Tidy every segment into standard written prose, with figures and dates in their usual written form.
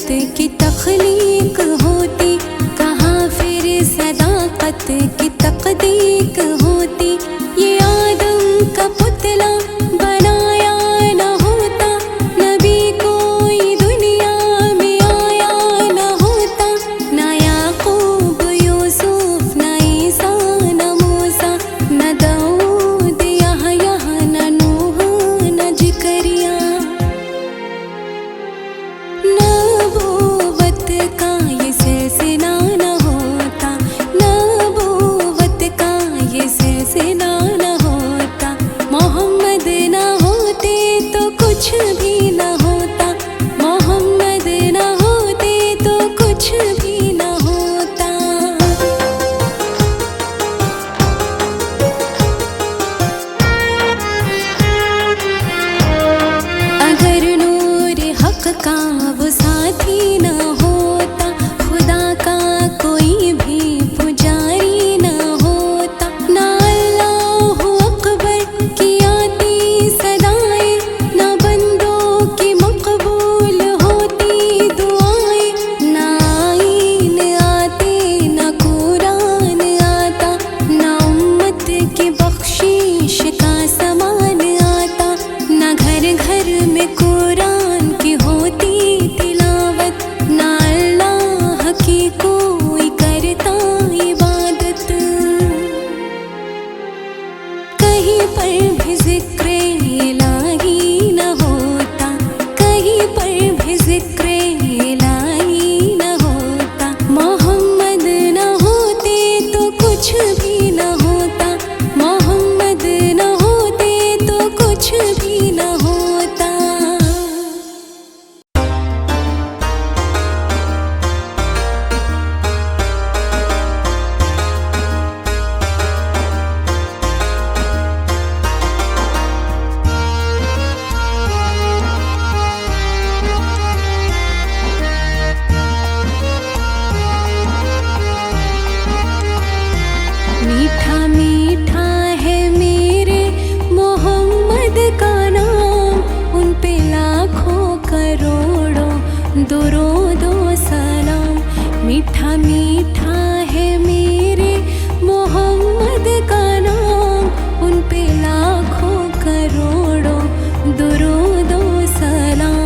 की तख्लीक होती, कहाँ फिर सदाकत की तकदीक होती। ये आदम का पुतला बनाया न होता, नबी कोई दुनिया में आया न होता। न याकूब यूसुफ न ईसा न मूसा, न दाऊद यहया न नूह न ज़करिया। नबूवत का ये सिलसिला न होता, नबूवत का ये सिलसिला न होता। मोहम्मद न होते तो कुछ भी न होता, मोहम्मद न होते तो कुछ भी न होता। अगर नूर हक का वो साथी न होता, खुदा का कोई भी पुजारी न होता। ना अल्लाहु अकबर की आती सदाएं, ना बंदों की मकबूल होती दुआएं। ना आईन आते ना कुरान आता, ना उम्मत की बख्शीश का समान आता। ना घर घर में कुरान की होती तिलावत, ना अल्लाह की कोई करता इबादत। कहीं पर भी ज़िक्र इलाही न होता, कहीं पर भी ज़िक्र इलाही न होता। मोहम्मद न होते तो कुछ भी न होता, मोहम्मद न होते तो कुछ भी न होता। मीठा मीठा है मेरे मोहम्मद का नाम, उन पे लाखों करोड़ों दुरूदो सलाम। मीठा मीठा है मेरे मोहम्मद का नाम, उन पे लाखों करोड़ों दुरूदो सलाम।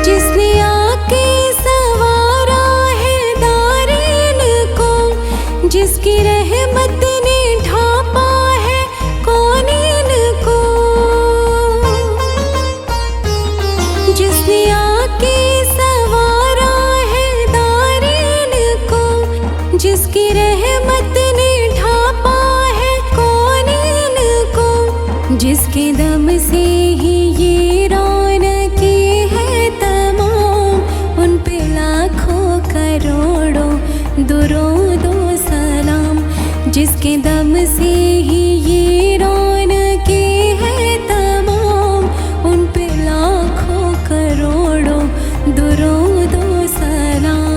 जिसने आके सवारा है दारीन को, जिसकी रहमत ने ढापा है कौनीन को। जिसने आके सवारा है दारीन को, जिसकी रहमत ने ढापा है कौनीन को। जिसके दम से ही ये रौनकी है तमाम, उन पे लाखों करोड़ों दुरूदो सलाम। जिसके दम से ही ये रौनकी है तमाम, उन पे लाखों करोड़ों दुरूदो सलाम।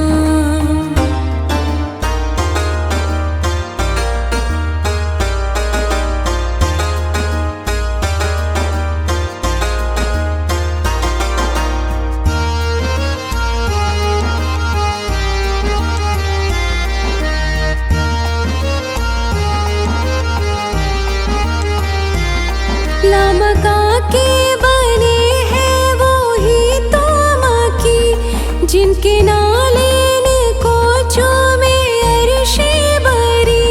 लामका के बने हैं वो ही तो मकी, जिनके नालेन को चूमे अर्शे बरी।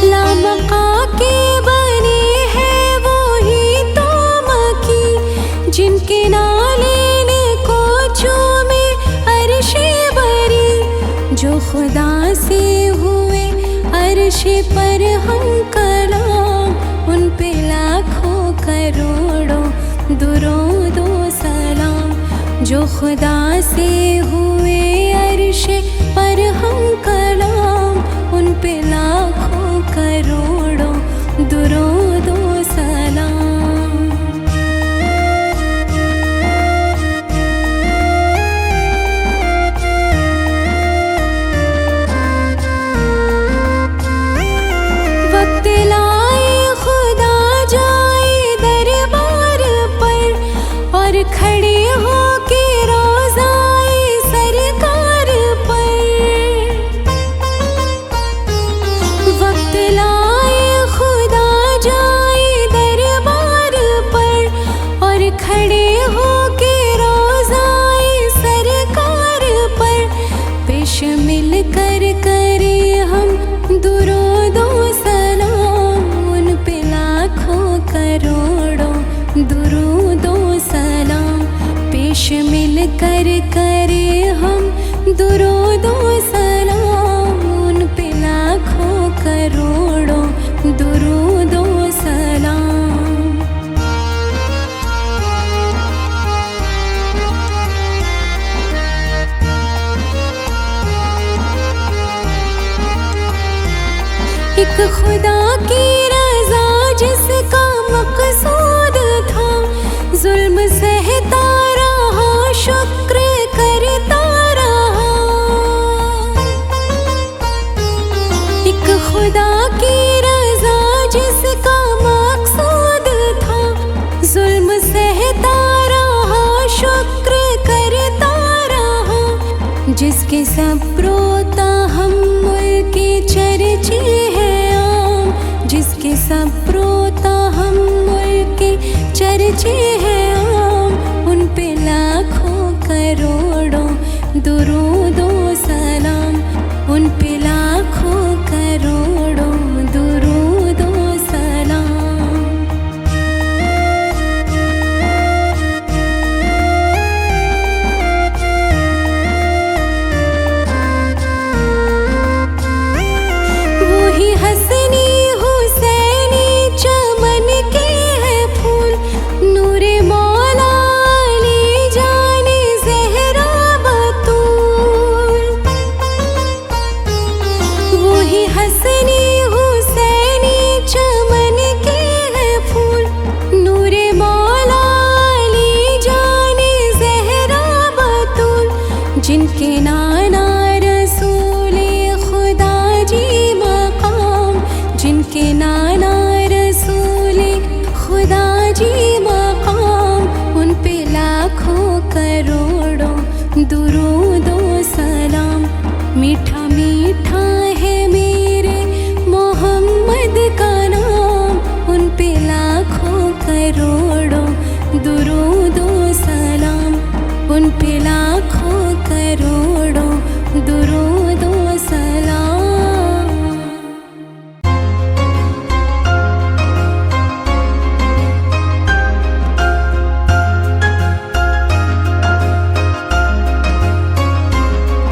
लामका के बने हैं वो ही तो मकी, जिनके नालेन को चूमे अर्शे बरी। जो खुदा से हुए अर्श पर हम कलाम, उन पे लाखों करोड़ों दुरूदो सलाम। जो खुदा से हुए अर्श पर हम कलाम, उन पे लाखों करोड़ों दुरूदो सलाम। कर करे हम दुरूदो सलाम, उन पे लाखों करोड़ों दुरूदो सलाम। एक खुदा की रज़ा जिसका मकसूद था, जुल्म सहता रहा शुक्र करता रहा। एक खुदा की रज़ा जिसका मकसूद था, जुल्म सहता रहा शुक्र करता रहा। जिसके सब्रो तहम्मुल के चर्चे हैं आम, जिसके सब्रो तहम्मुल के चर्चे हैं आम, उन पे लाखों करोड़ों दुरूदो सलाम, उन पे लाखों करोड़ों दुरूदो सलाम। वही हसनी हुसैनी चमन के हैं फूल, नूरे मौला अली जाने ज़हरा बतूल। वही हसनी हुसैनी चमन के हैं फूल, नूरे मौला अली जाने ज़हरा बतूल। जिनके नाना रसूले खुदा जी मकाम, जिनके नाना रसूले खुदा जी मकाम, उन पे लाखों करोड़ों दुरूदो सलाम। मीठा मीठा है मेरे मोहम्मद का नाम, उन पे लाखों करोड़ों दुरूदो सलाम, उन पे लाखों करोड़ों दुरूदो सलाम।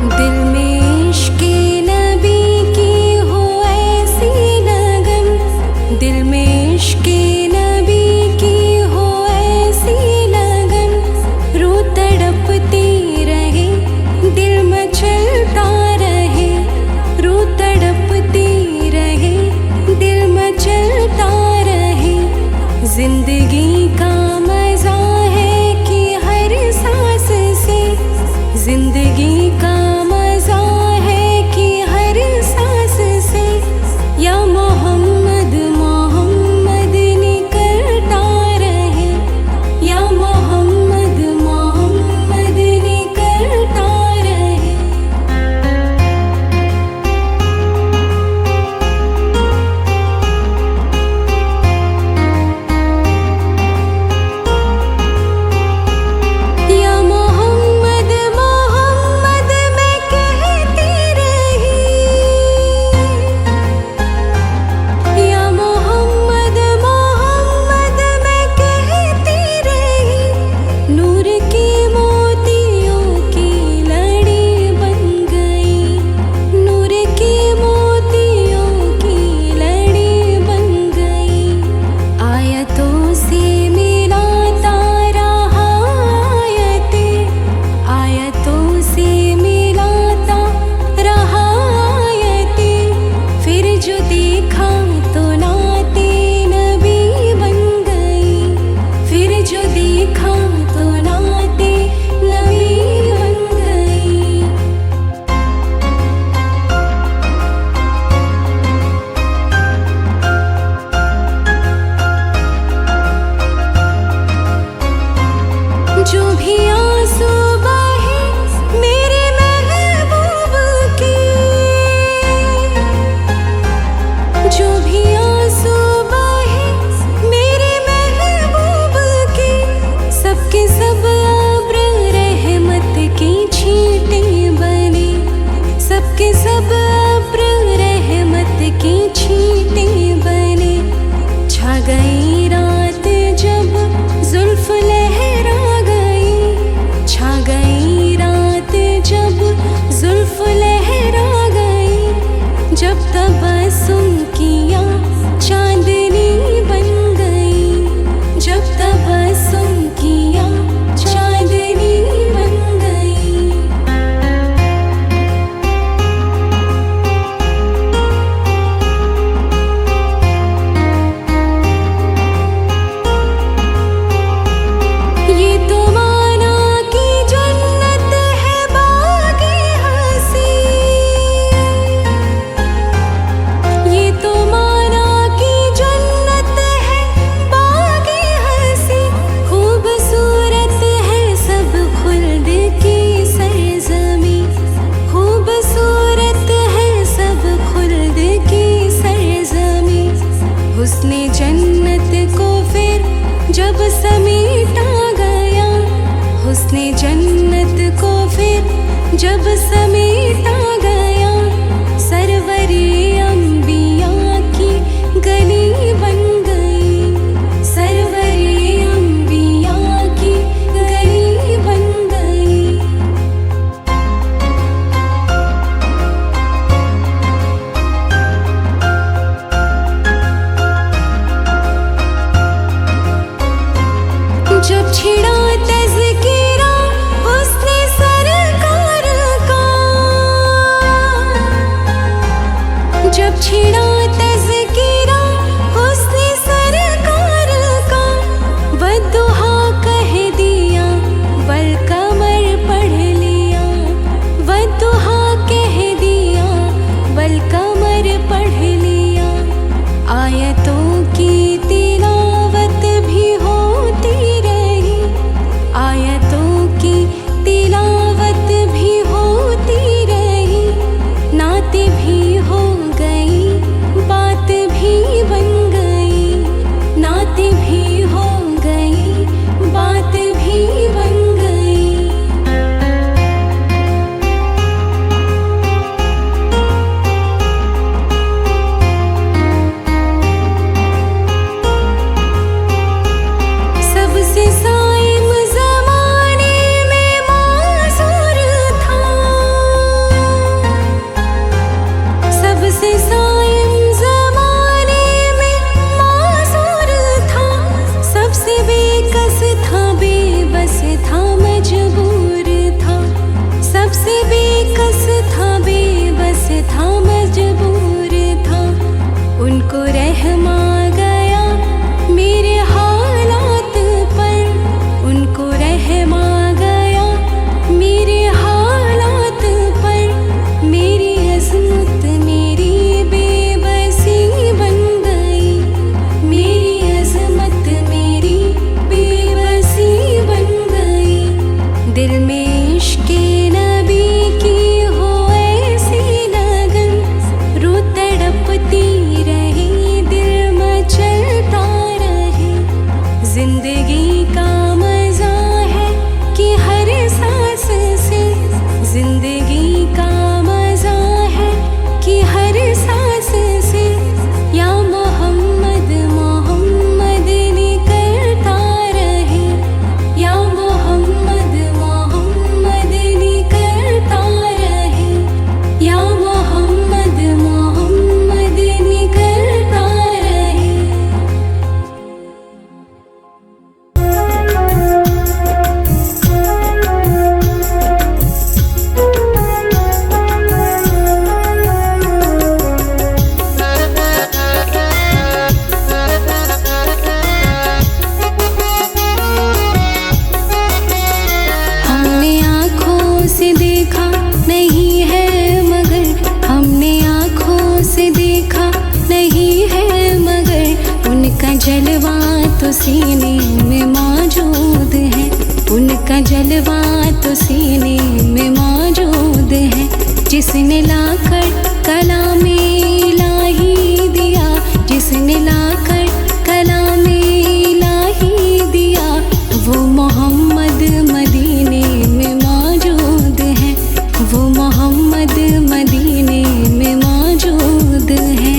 दिल में इश्क़े नबी की हो ऐसी लगन, दिल में इश्क़े नबी की हो ऐसी लगन। रूह तड़पती रहे, दिल मचलता रहे, रूह तड़पती रहे, दिल मचलता रहे। जिंदगी का मज़ा है कि हर सांस से, जिंदगी का मज़ा है कि हर सांस से। या मोहम्मद मोहम्मद निकलता रहे, या मोहम्मद मोहम्मद निकलता रहे। या मोहम्मद मोहम्मद मैं कहती रही, या मोहम्मद मोहम्मद मैं कहती रही। नूर की मोतियों की लड़ी बन गई, नूर की मोतियों की लड़ी बन गई। आयतों से मिलाता रहा आयतें, आयतों से मिलाता रहा आयतें। फिर जो देखा तो नाते नबी बन गई, फिर जो देखा तो नाते नबी बन गई। जो भी आंसू बहे मेरे महबूब के, जो भी आंसू बहे मेरे महबूब के, सबके सब अब्र रहमत की छींटें बने, सबके सब अब्र रहमत की छींटें बने। छा गई रात जब जुल्फ लहरा गई, छा गई जन्नत को फिर जब समेटा गया, हुस्ने जन्नत को फिर जब समेटा गया, सरवरे अंबिया की गली बन गई, सरवरे अंबिया की गली बन गई। जब छिड़ा तज़किरा हुस्ने सरकार का, जब छिड़ा तज़किरा हुस्ने सरकार का, वद्दुहा कह दिया वल कमर पढ़ लिया, वद्दुहा कह दिया वल कमर पढ़ लिया। आयतों की तिलावत भी होती रही, आयतों की तिलावत भी होती रही, नाते भी हो गई, बात भी बन गई, नाते भी हो गई, बात भी बन गई। सबसे साइम ज़माने में मासूर था, सबसे साइम ज़माने में मासूर था, सबसे बेकस था, बेबस था, मजबूर था, सबसे बेकस था, बेबस था, मजबूर था। उनको रहम आ गया मेरे हालात पर, उनको रहम आ गया मेरे हालात पर, मेरी अज़मत मेरी बेबसी बन गई, मेरी अज़मत मेरी बेबसी बन गई। दिल में इश्क़े नबी की हो ऐसी लगन, रूह तड़पती रही, दिल मचलता रहे। जिंदगी का मज़ा है कि हर सांस से, जिंदगी का मज़ा है कि हर सांस से, या मोहम्मद मोहम्मद निकलता रहे, या मोहम्मद मोहम्मद निकलता रहे, या मोहम्मद मोहम्मद निकलता रहे। हमने आँखों से देखा नहीं है मगर, हमने आँखों से देखा नहीं है मगर, उनका जलवा तो सीने में मौजूद है, उनका जलवा तो सीने में मौजूद है। जिसने लाकर कलामे इलाही दिया, जिसने लाकर कलामे इलाही दिया, वो मोहम्मद मदीने में मौजूद है, वो मोहम्मद मदीने में मौजूद है।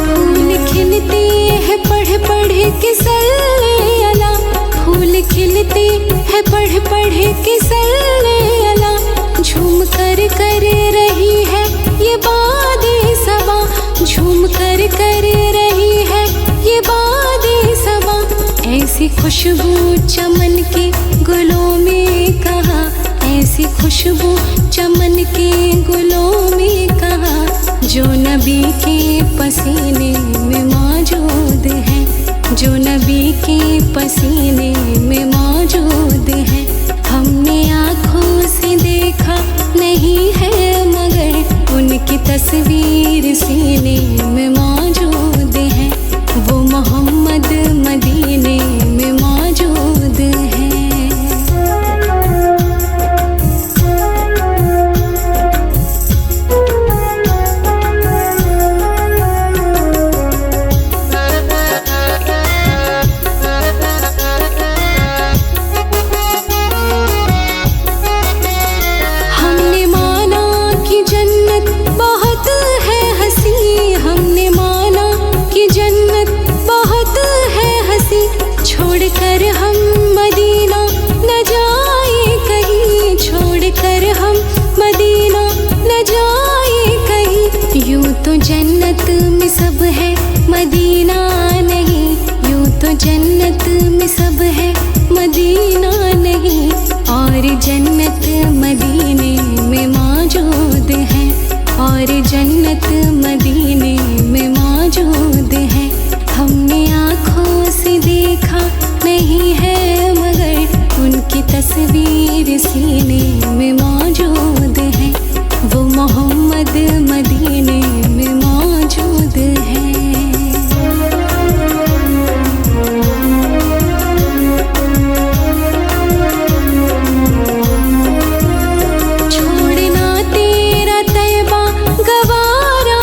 फूल खिलते हैं पढ़ पढ़ के सल्ले अला, फूल खिलते हैं पढ़ पढ़ के सल्ले अला, झूम कर रही है ये बादे सबा, झूम कर रही है ये बादे सबा। ऐसी खुशबू चमन के गुलों में कहा, ऐसी खुशबू चमन के गुलों में कहा, जो नबी के पसीने में मौजूद है, जो नबी के पसीने में मौजूद है। हमने आँखों से देखा नहीं है मगर, उनकी तस्वीर सीने में मौजूद है, वो मोहम्मद मदीने में मौजूद है। तो जन्नत में सब है मदीना नहीं, यूं तो जन्नत में सब है मदीना नहीं, और जन्नत मदीने में मौजूद है, और जन्नत मदीने में मौजूद है। हमने आँखों से देखा नहीं है मगर उनकी तस्वीर सीने में मौजूद है, वो मोहम्मद मदीने में मौजूद है। छोड़ना तेरा तैबा गवारा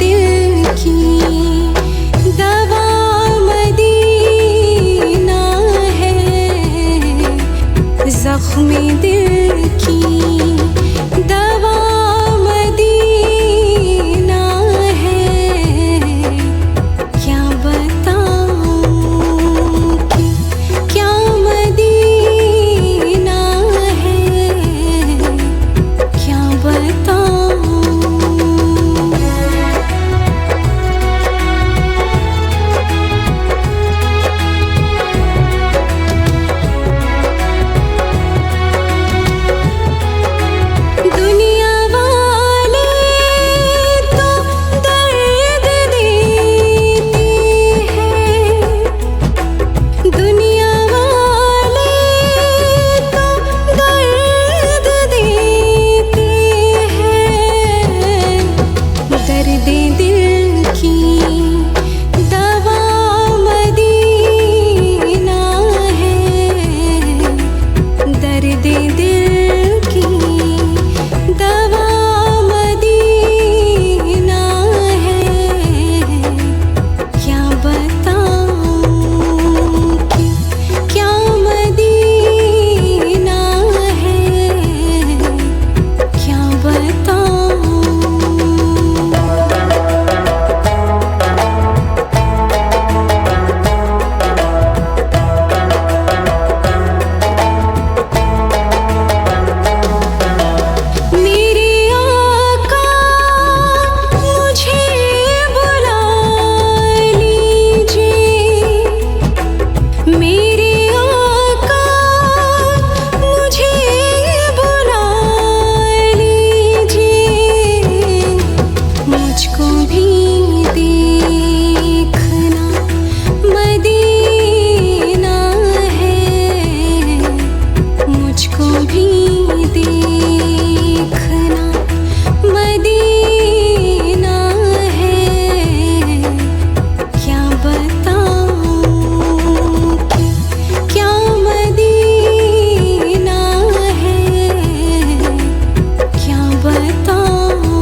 दिल की दवा मदीना है, जख्मे दिल की दवा मदीना है। क्या बताऊं कि क्या मदीना है, क्या बताऊं। दुनिया वाले तो दर्द देते हैं, दुनिया वाले तो दर्द देते हैं। दर्द दिल की दवा मदीना है, दर्द दिल की दवा मदीना है। क्या बताऊं कि क्या मदीना है, क्या बताऊं। मेरे आका मुझे बुला लीजिए, मेरे आका मुझे बुला लीजिए। मुझको भी देखना मदीना है, मुझको भी देखना मदीना है। क्या बताऊं कि क्या मदीना है, क्या बताऊं।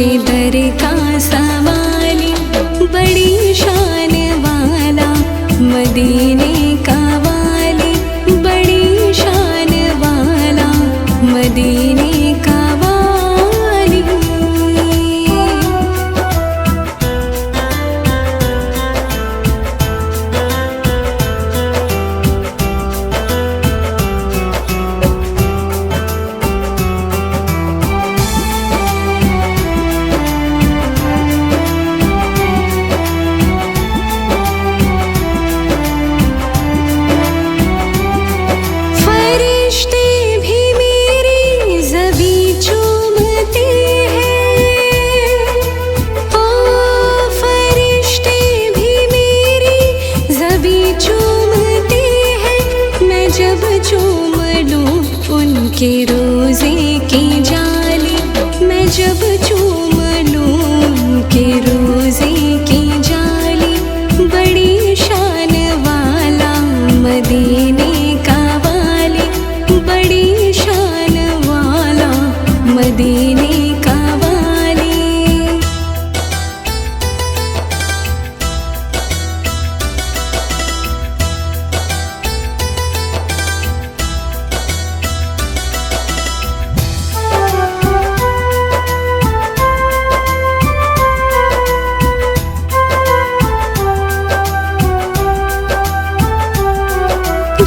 के दर का सवाली, बड़ी शान वाला मदीने का वाली, बड़ी शान वाला मदीने का वाली। फरिश्ते भी मेरी ज़बी चूमते हैं, ओ फरिश्ते भी मेरी ज़बी चूमते हैं। मैं जब चूम लूं उनके रोज़े की जाली, मैं जब चूम लूं उनके रोज़े की जाली, बड़ी शान वाला मदीने का वाली, बड़ी शान वाला मदीने का वाली।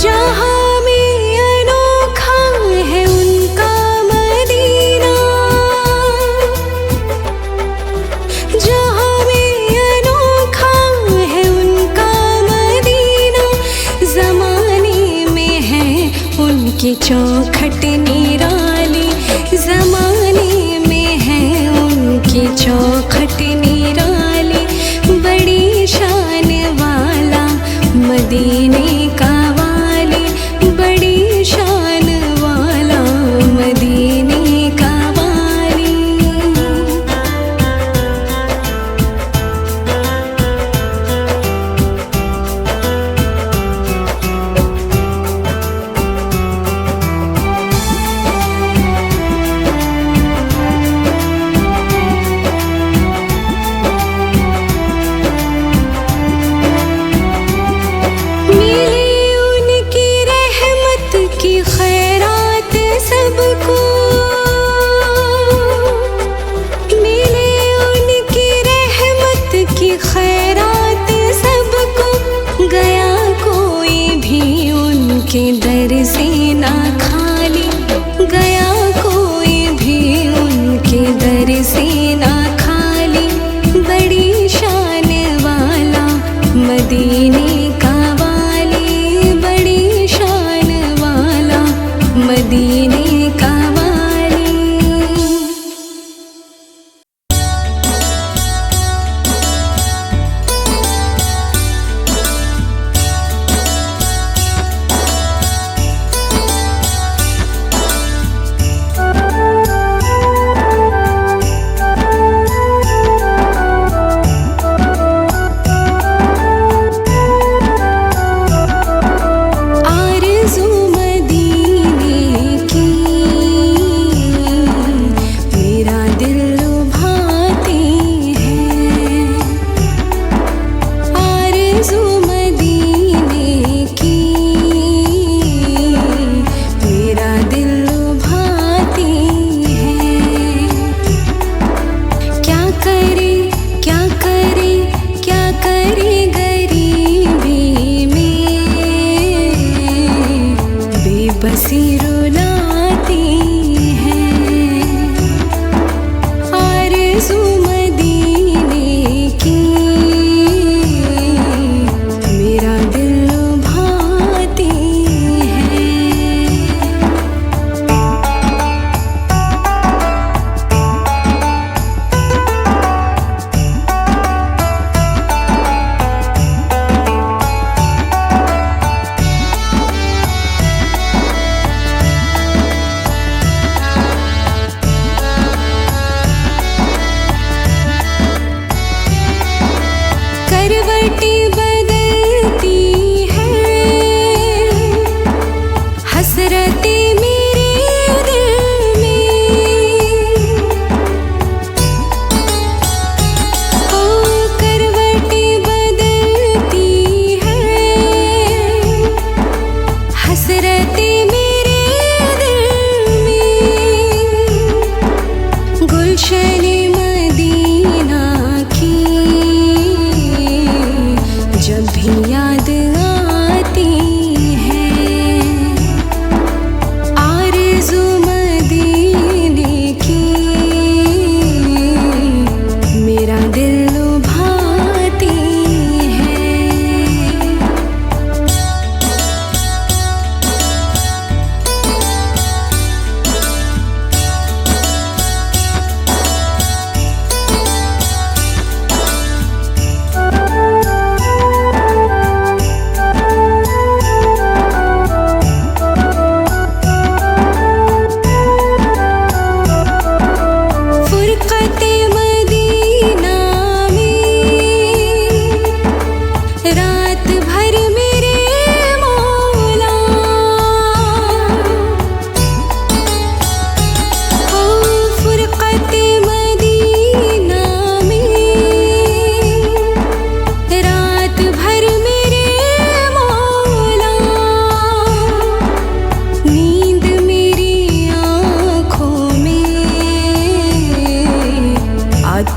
जहाँ में अनोखा है उनका मदीना, जहाँ में अनोखा है उनका मदीना, ज़माने में है उनकी चौखट निराली, ज़माने में है उनकी चौखट निराली, बड़ी शान वाला मदीने का वाली, बड़ी शान वाला मदीने का वाली।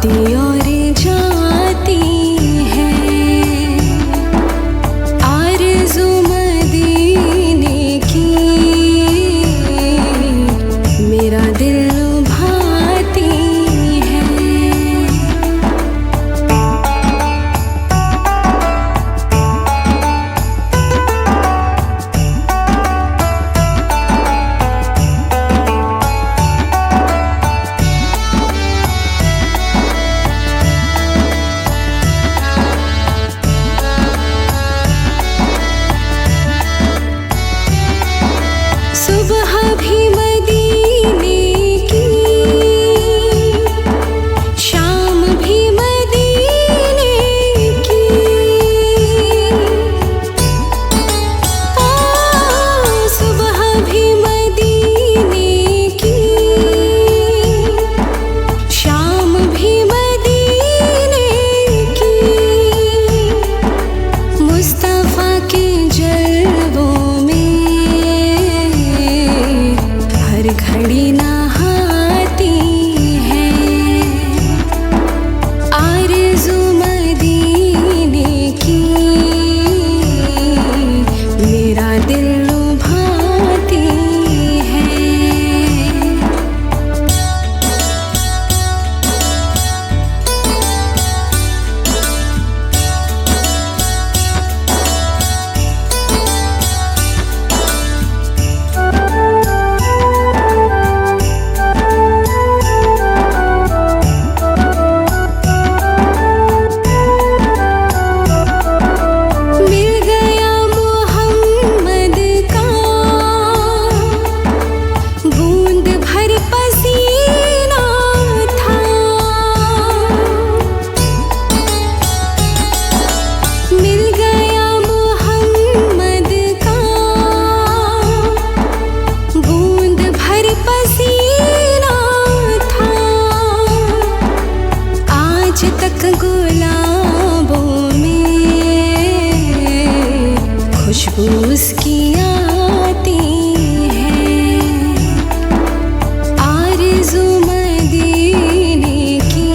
आती और जाती है आरज़ू मदीने की, मेरा दिल लुभाती है। सुबह भी मदीने की, शाम भी मदीने की, सुबह भी मदीने की, शाम भी मदीने की। मुस्तफ़ा के जलवों में हर घड़ी नहाती है आरज़ू मदीने की, मेरा दिल लुभाती है। मिल गया मोहम्मद का बूंद भर पसीना था, मिल गया मोहम्मद का बूंद भर पसीना था। आज तक गुलाबों में खुशबू उसकी आती है आरज़ू मदीने की,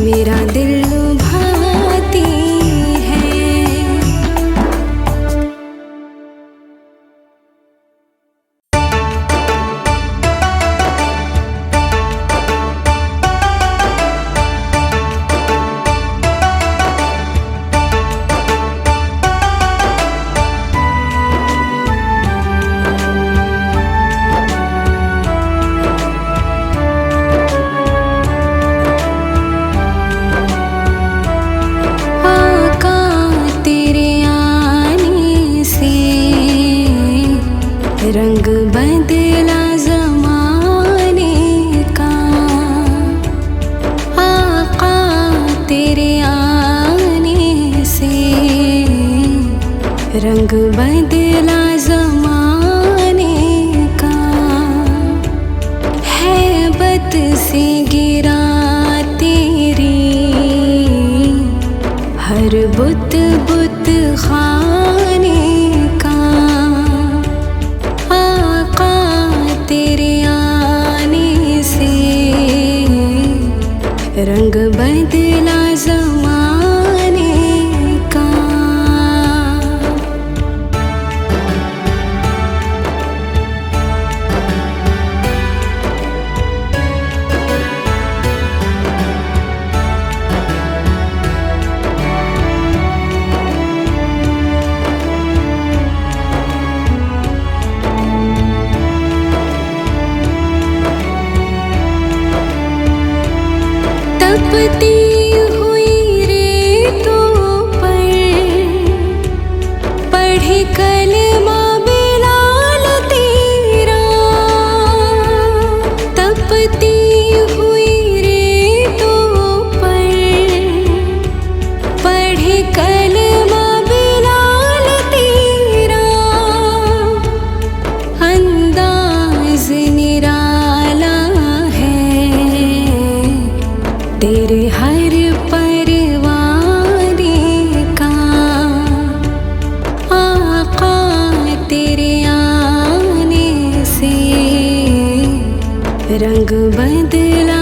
मेरा दिल लुभाती है। आका तेरे आने से रंग बदला ज़माने का, आका तेरे आने से रंग बदला ज़माने का। हैबत से गिरा तेरी हर बुत बुत खाने का, आका तेरे आने से रंग बदला ज़माने का। तपती हुई रेतों पर पढ़े कलमा बिलाल तेरा, तपती हुई रेतों पर पढ़े कलमा बिलाल तेरा। अंदाज़ निराला है तेरे हर परवाने का, आका तेरे आने से रंग बदला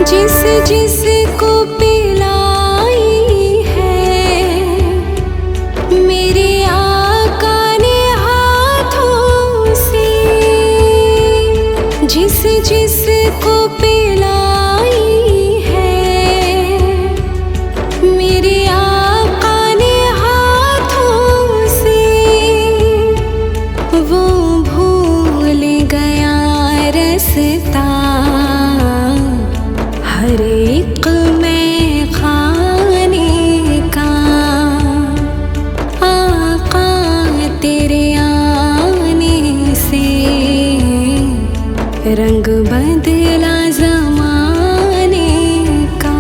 जिस जिस को पिलाई है मेरे आका ने हाथों से, जिस जिस को पिलाई है मेरे आका ने हाथों से, वो भूल गया रास्ता हर एक में खाने का। आका तेरे आने से रंग बदला ज़माने का।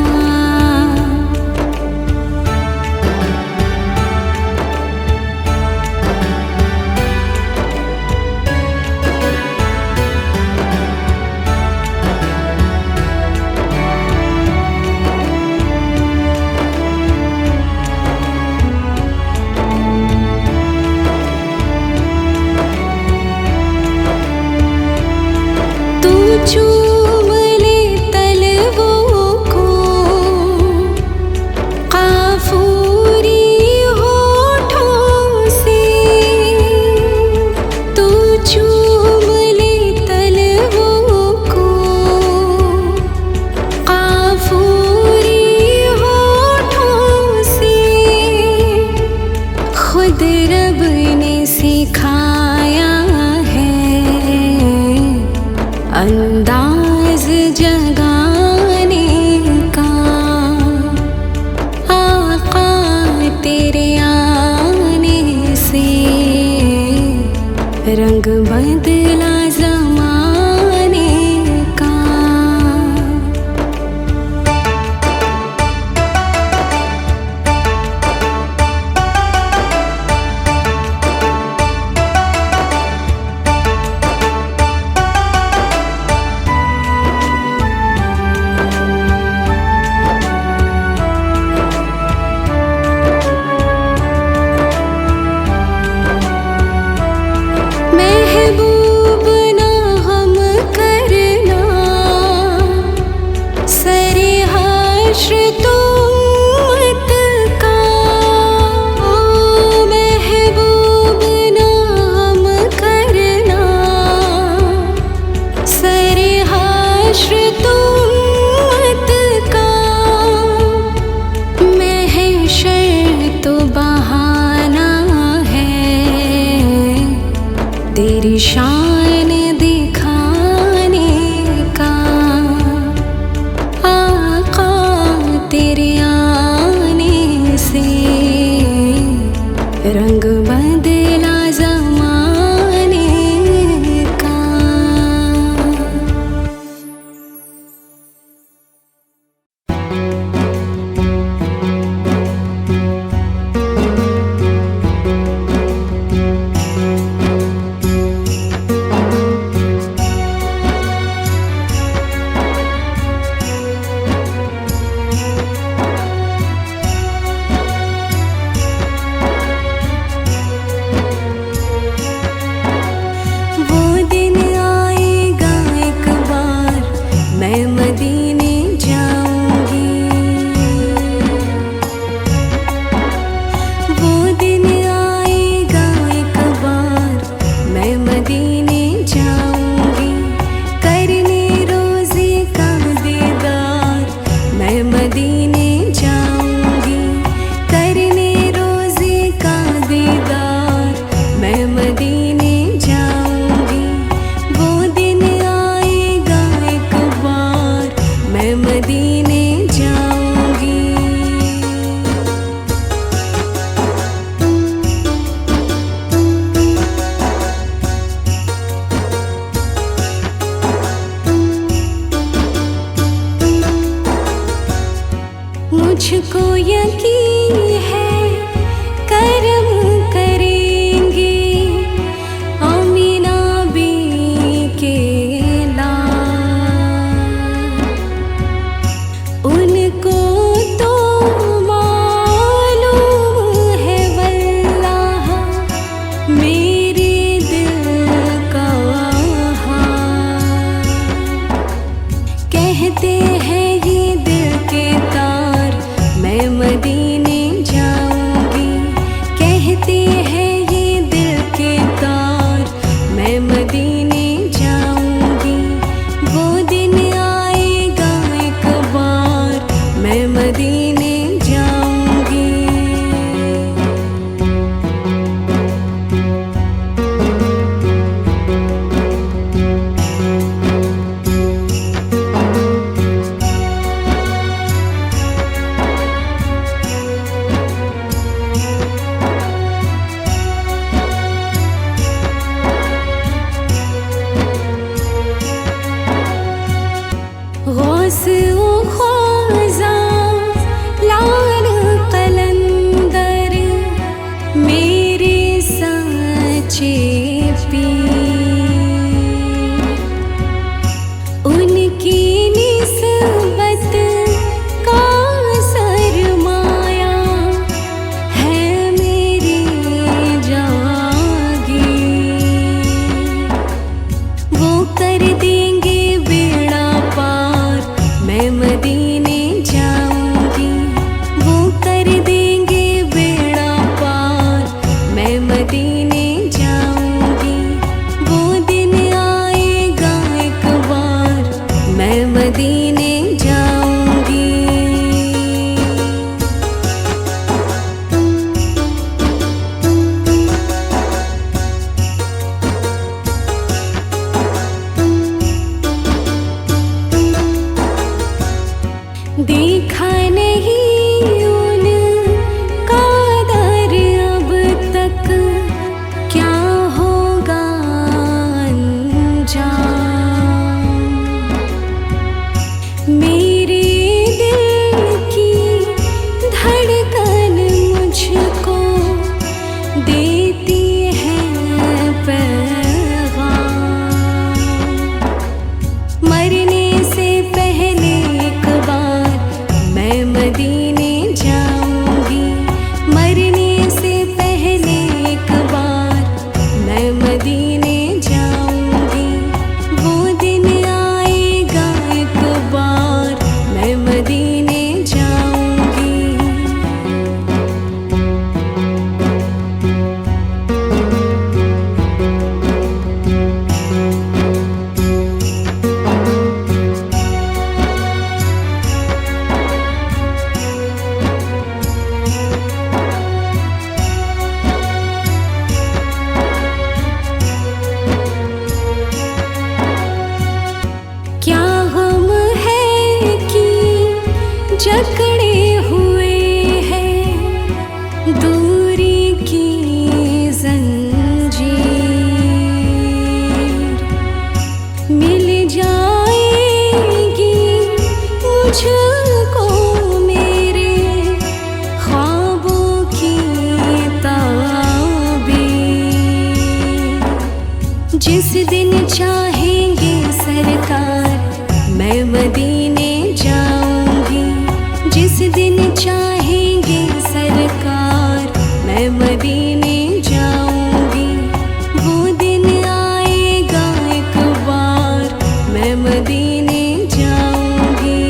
चूम ले तलवों को काफूरी होठों से, तू चूम ले तलवों को काफूरी होठों से। खुद रब ने सिखाया अंदाज जगाने का। आका तेरे आने से रंग बदला ज़माने का। महबूब ना हम करना सरे हश्र तो उम्मत का। ओ महबूब ना हम करना सरे हश्र तो उम्मत का। महशर तो बहाना तेरी शान दिखाने का। आका तेरे आने से रंग बदला ज़माने का। मुझको यकीन है करम करेंगे आमीना बी के लाल। उनको तो मालूम है वल्लाह मेरे दिल का हाल। कह कहते हैं ये दिल के तार, मैं मदीने जाऊंगी। कहते हैं ये दिल के तार, मैं मदीने जाऊंगी। वो दिन आएगा एक बार, मैं मदीने जाऊंगी। गौस ओ ख्वाजा लाल कलंदर, मेरे साचे पीर, उनकी निस्बत का सरमाया है मेरी जागीर। वो कर देंगे बेड़ा पार, मैं मदीने जाऊंगी। वो कर देंगे बेड़ा पार, मैं मदीने जाऊंगी। वो दिन आएगा एक बार, मैं मदीने जाऊंगी। देखा नहीं उनका दर अब तक, क्या होगा अंजाम। मेरे दिल की धड़कन मुझको देती है पैगाम। मरने से पहले एक बार, मैं मदीने जाऊंगी। मरने से पहले एक बार, मैं मदीने जाऊंगी। वो दिन आएगा एक बार, मैं मदीने जाऊंगी। क्या गम है कि जकड़े हुए हैं दूरी की जंजीर। मिल जाएगी मुझको मेरे ख्वाबों की ताबीर। जिस दिन चाहेंगे सरकार, मैं मदीने जाऊंगी। जिस दिन चाहेंगे सरकार, मैं मदीने जाऊंगी। वो दिन आएगा एक बार, मैं मदीने जाऊंगी।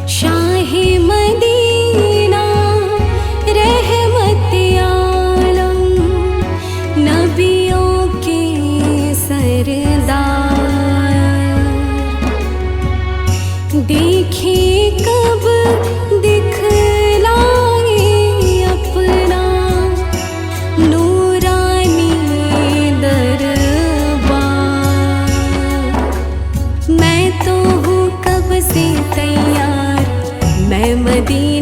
शाहे मदीना रहमत आलम, नबियों के सरदार। देखे कब दिखलाए अपना नूरानी दरबार। मैं तो हूँ कब से तैयार, मैं मदीने